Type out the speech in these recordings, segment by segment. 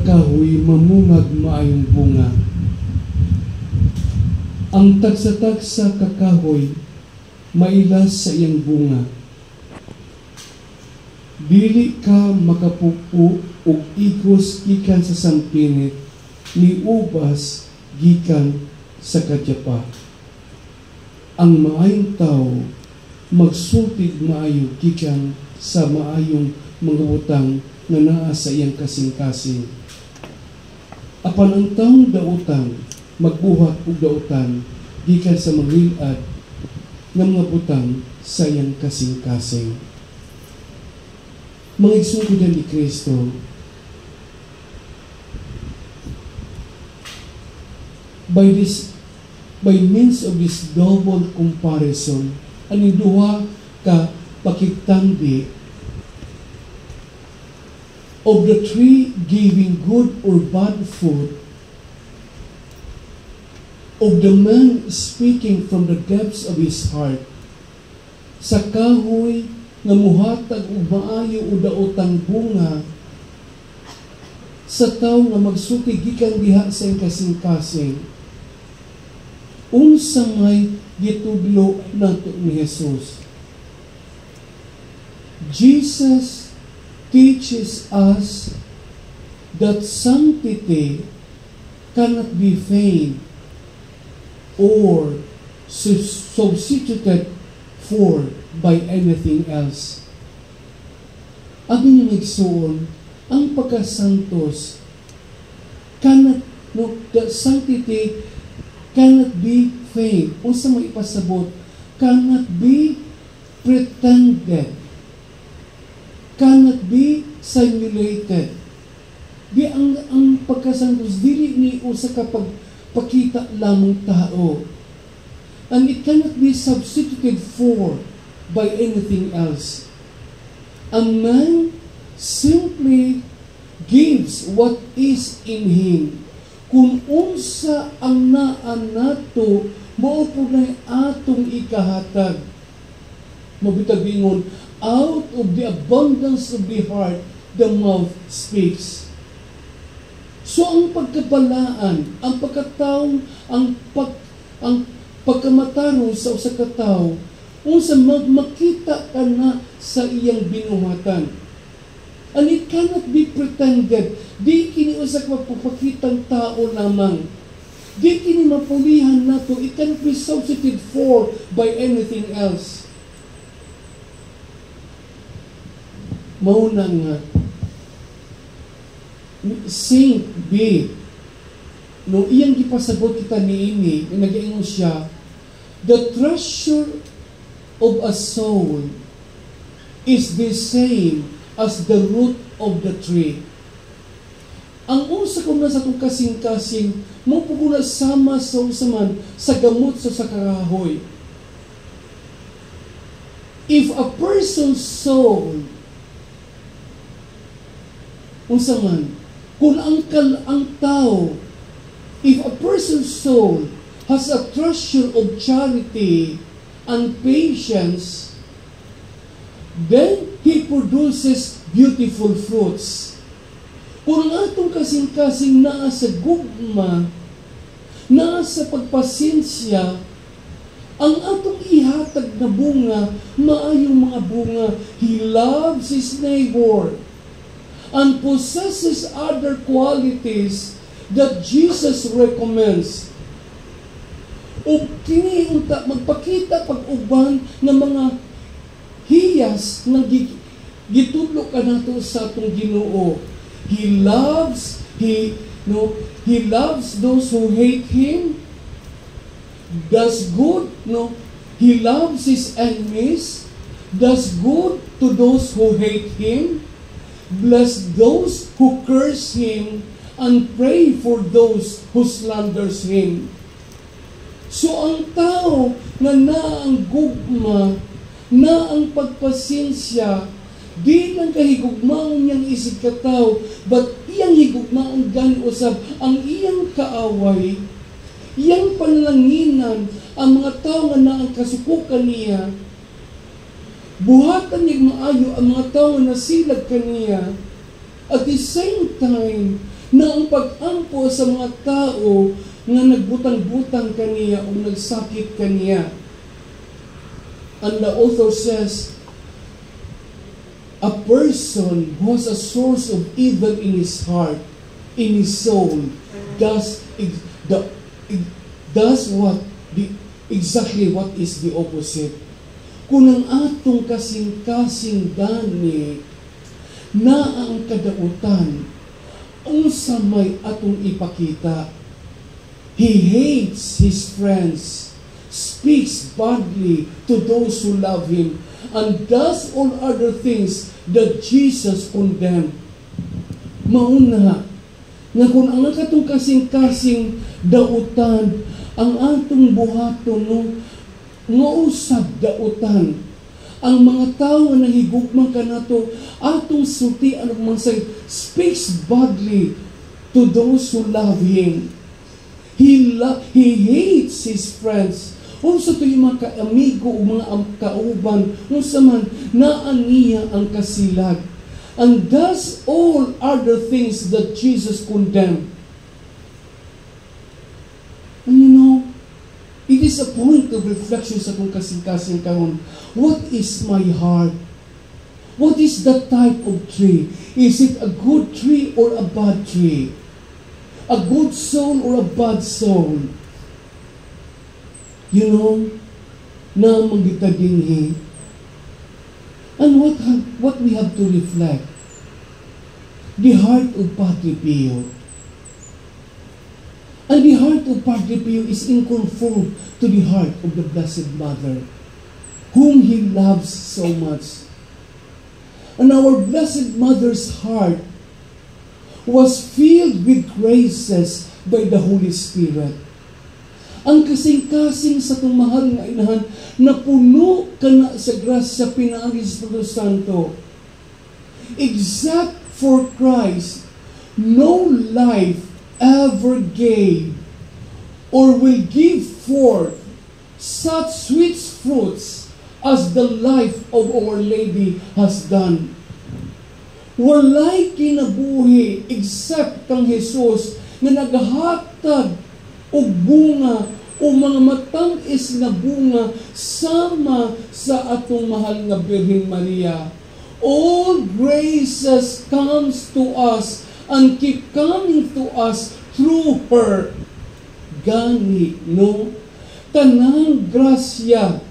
Kahoy mamungag maayong bunga. Ang tagsa-tagsa kakahoy mailas sa iyang bunga. Dili ka makapupo og igos gikan sa sampinit, ni ubas gikan sa kadyapa. Ang maayong tao magsultid maayo gikan sa maayong mga butang na naa sa iyang kasing-kasing. Apan ang taong dautan magbuhat og dautan gikan sa maghilad ng mga butang sa iyang kasing-kasing. Mga igsugodan ni Kristo, by means of this double comparison, aning duha ka pakigtanggi of the tree giving good or bad fruit, of the man speaking from the depths of his heart, sa kahoy nga muhatag og maayo o daotang bunga, sa tawo nga magsuki gikan diha sa iyang kasing-kasing, unsa may gitudlo nato ni Jesus. Jesus teaches us that sanctity cannot be feigned or substituted for by anything else. Ang nagsuon, ang pagkasantos cannot, the sanctity cannot be feigned. Unsa may ipasabot, cannot be pretended, cannot be simulated. Di ang pagkasantos dili ni usa ka pagpakita lamang tao, and it cannot be substituted for by anything else. A man simply gives what is in him. Kung unsa ang naan nato, mao po na atong ikahatag. Mabitag ingon, out of the abundance of the heart, the mouth speaks. So ang pagkabalaan, ang pagkataong, ang pagkamatarong sa usa ka tawo, unsa makita ka na sa iyang binuhatan. And it cannot be pretended. Di kini usa ka mapapakitang tao lamang. Di kini mapulihan nato. It cannot be substituted for by anything else. Mauna nga, Saint B, no iyang gipasabot kita niini, nag-iingon siya, the treasure of a soul is the same as the root of the tree. Ang usa kung nasa itong kasing-kasing, mo po kung sama sa usaman sa gamot sa kahoy. If a person's soul, unsa man, kung ang tao, if a person's soul has a treasure of charity and patience, then he produces beautiful fruits. Kung ang atong kasing-kasing naa sa gugma, naa sa pagpasensya, ang atong ihatag na bunga, maayong mga bunga. He loves his neighbor and possesses other qualities that Jesus recommends. O kini unta magpakita pag-uban ng mga hiyas ng gitudlo ka nato sa atong Ginoo. He loves those who hate him. Does good, he loves his enemies. Does good to those who hate him. Bless those who curse him, and pray for those who slanders him. So ang tao na naang gugma, naang pagpasensya, di lang kahigugmaon niyang isig kataw, but iyang higugmaon gani usab ang iyang kaaway, iyang panlanginan, ang mga tao nga naang kasukukan niya, buhatan niya maayo ang mga tao na nasilag kaniya. At the same time, na ang pag-ampo sa mga tao nga nagbutang-butang kaniya o nagsakit kaniya. And the author says, a person who has a source of evil in his heart, in his soul, does exactly what is the opposite. Kung ang atong kasing-kasing dani na ang kadautan, unsa may atong ipakita. He hates his friends, speaks badly to those who love him, and does all other things that Jesus condemned. Mauna, nga kung ang katong kasing-kasing dautan, ang atong buhaton no, nga usab dautan, ang mga tao na higugma kanato, atong sultian og mansay, speaks badly to those who love him. He hates his friends. Unsa to yung mga kaamigo o mga kauban, unsa man naaniya ang kasilag. And does all other things that Jesus condemned. And you know, it is a point of reflection sa kong kasing-kasing karon. What is my heart? What is the type of tree? Is it a good tree or a bad tree? A good soul or a bad soul? You know, na magita dinhi. And what we have to reflect? The heart of Padre Pio. And the heart of Padre Pio is inconformed to the heart of the Blessed Mother, whom he loves so much. And our Blessed Mother's heart was filled with graces by the Holy Spirit. Ang kasing-kasing sa itong mahal nga inahan, na puno ka na sa grasya pinaagi sa Espiritu Santo. Except for Christ, no life ever gave or will give forth such sweet fruits as the life of Our Lady has done. Walay kinabuhi except kang Jesus na naghatag o bunga o mga matangis na bunga sama sa atong mahal nga Birhen Maria. All graces comes to us and keep coming to us through her. Gani, no? Tanang grasya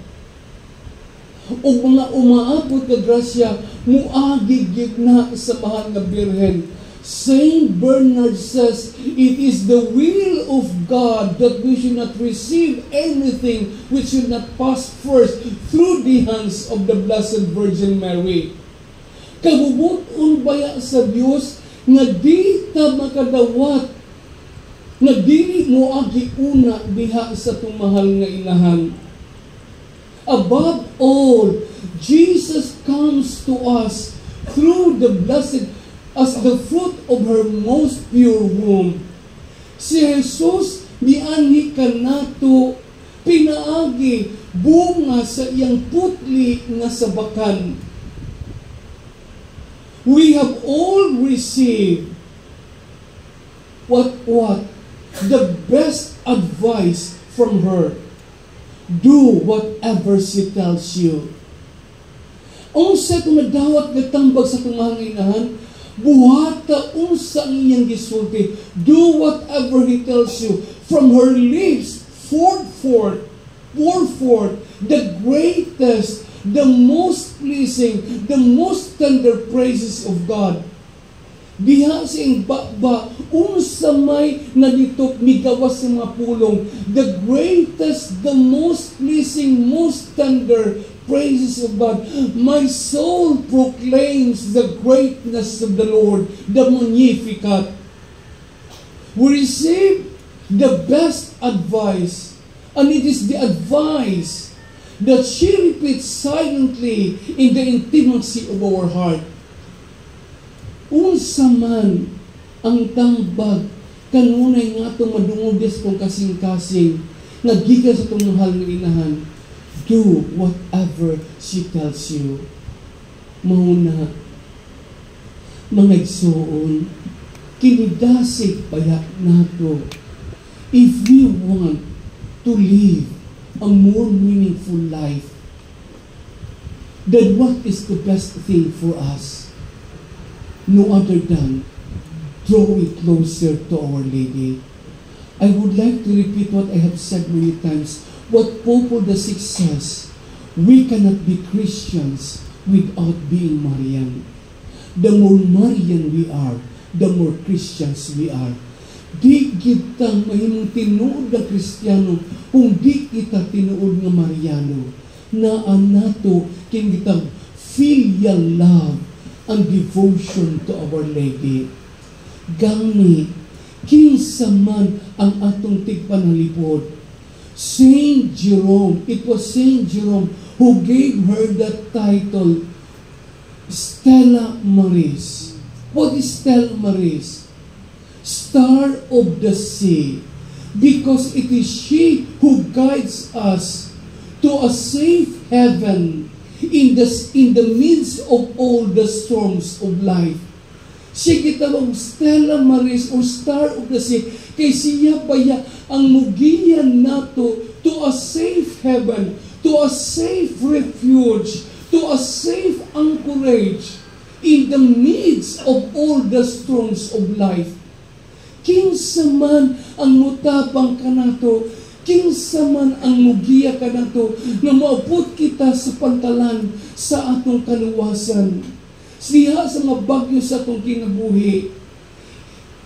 o mga umaabot na grasya muagig na sa mahal nga Birhen. Saint Bernard says, it is the will of God that we should not receive anything which should not pass first through the hands of the Blessed Virgin Mary. Kabubuton baya sa Dios nga di ta makadawat, nga dili mo agi una diha sa itong mahal nga inahan. Above all, Jesus comes to us through the Blessed as the fruit of her most pure womb. Si Jesus nianhi kanato pinaagi bunga sa iyang putli nga sabakan. We have all received what? The best advice from her. Do whatever she tells you. Unsa kung nadawat gatambag sa itong mga inahan, buhata unsa ang iyang gisulti. Do whatever he tells you. From her lips, pour forth the greatest, the most pleasing, the most tender praises of God. Diha siyang baba, unsa may naditop migawas sa mga pulong. The greatest, the most pleasing, most tender praises of God. My soul proclaims the greatness of the Lord, the Magnificat. We receive the best advice, and it is the advice that she repeats silently in the intimacy of our heart. Unsa man ang tambag kanunay nga itong madungogis kong kasing-kasing nagikan sa itong mahal ng inahan. Do whatever she tells you. Mauna, mga igsuon, kinidasig paya nato if we want to live a more meaningful life. Then what is the best thing for us? No other than drawing closer to Our Lady. I would like to repeat what I have said many times. What Pope Paul VI says, we cannot be Christians without being Marian. The more Marian we are, the more Christians we are. Di kita mahimong tinuod na Kristiyano kung di kita tinuod nga Mariano. Naan nato kin kita filial love and devotion to Our Lady. Gani, kinsa man ang atong tigpanalipod. Saint Jerome, it was Saint Jerome who gave her that title, Stella Maris. What is Stella Maris? Star of the sea. Because it is she who guides us to a safe heaven in the midst of all the storms of life. Siya gitawag Stella Maris or Star of the Sea, kay siya baya ang mugiyan nato to a safe heaven, to a safe refuge, to a safe anchorage in the midst of all the storms of life. Kinsa man ang mutapang kanato, kinsa man ang mugiya kanato, na maabot kita sa pantalan sa atong kaluwasan. Siya sa mga bagyo sa atong kinabuhi.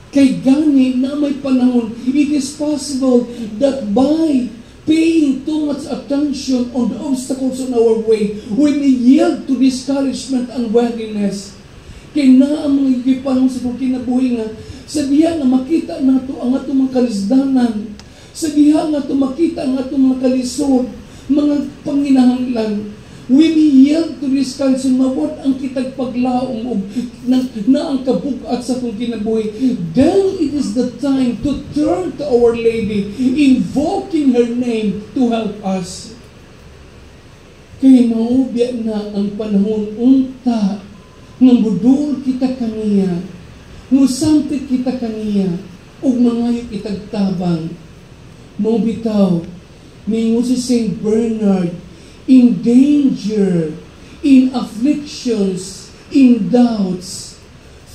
Kay gani na may panahon, it is possible that by paying too much attention on the obstacles on our way, we may yield to discouragement and weariness. Kay na ang mga ikipanong sa atong kinabuhi nga, sa diha nga makita nato ang atong mga kalisdanan, sa diha nga ito makita ang atong mga kalisod, mga panginahanglan, we may yield to this counsel, mawat ang kitag paglaong na ang kabukat sa itong kinabuhi. Then it is the time to turn to Our Lady, invoking her name to help us. Kaya maubya na ang panahon unta ng budol kita kaniya, ngusampit kita kaniya, ug mangayo kitag tabang. Mabitaw, ningo si Saint Bernard, in danger, in afflictions, in doubts,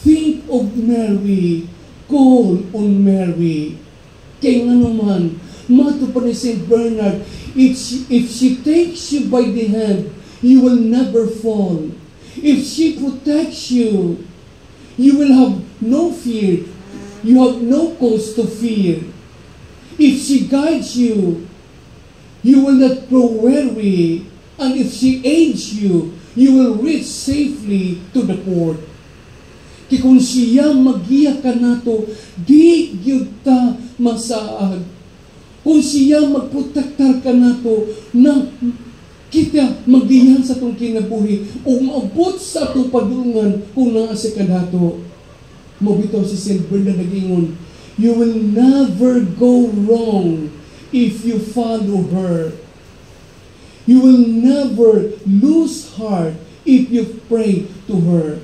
think of Mary, call on Mary. Kaya nga naman, mato pa ni St. Bernard, if she takes you by the hand, you will never fall. If she protects you, you will have no fear. You have no cause to fear. If she guides you, you will not grow weary, and if she aids you, you will reach safely to the port. Kaya kung siya magiya ka nato, di gyud ta masaad. Kung siya magprotektar ka nato, na kita magiyan sa itong kinabuhi, o maabot sa itong padulungan kung naasa ka nato. Mabitaw si St. Bernard nag-ingon, you will never go wrong if you follow her. You will never lose heart if you pray to her.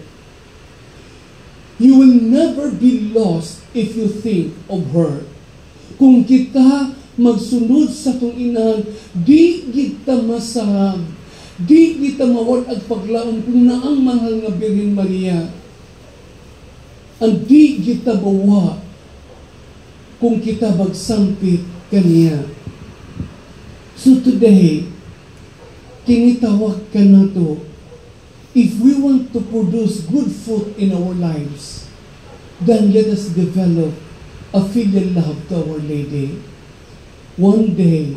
You will never be lost if you think of her. Kung kita magsunod sa itong inahan, di kita masahag, di kita mawad at paglaon kung naang mahal nga Birhen Maria. Ang di kita bawa kung kita magsampit kaniya. So today, kinitawag ka na to, if we want to produce good fruit in our lives, then let us develop a filial love to Our Lady. One day,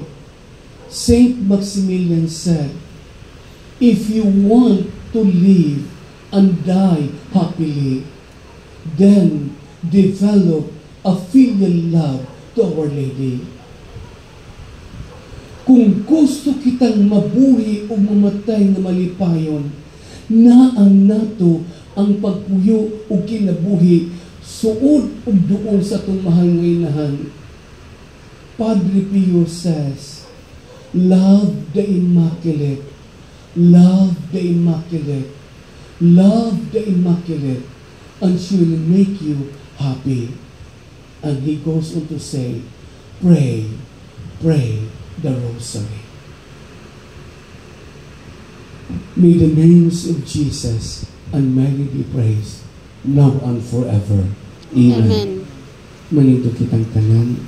Saint Maximilian said, if you want to live and die happily, then develop a filial love to Our Lady. Kung gusto kitang mabuhi o mamatay na malipayon, naan nato ang pagpuyo o kinabuhi suod o doon sa itong mahal nga inahan. Padre Pio says, love the Immaculate, love the Immaculate, love the Immaculate, and she will make you happy. And he goes on to say, pray the rosary. May the names of Jesus and Mary be praised, now and forever. Amen. Amen. Manito kitang tanan.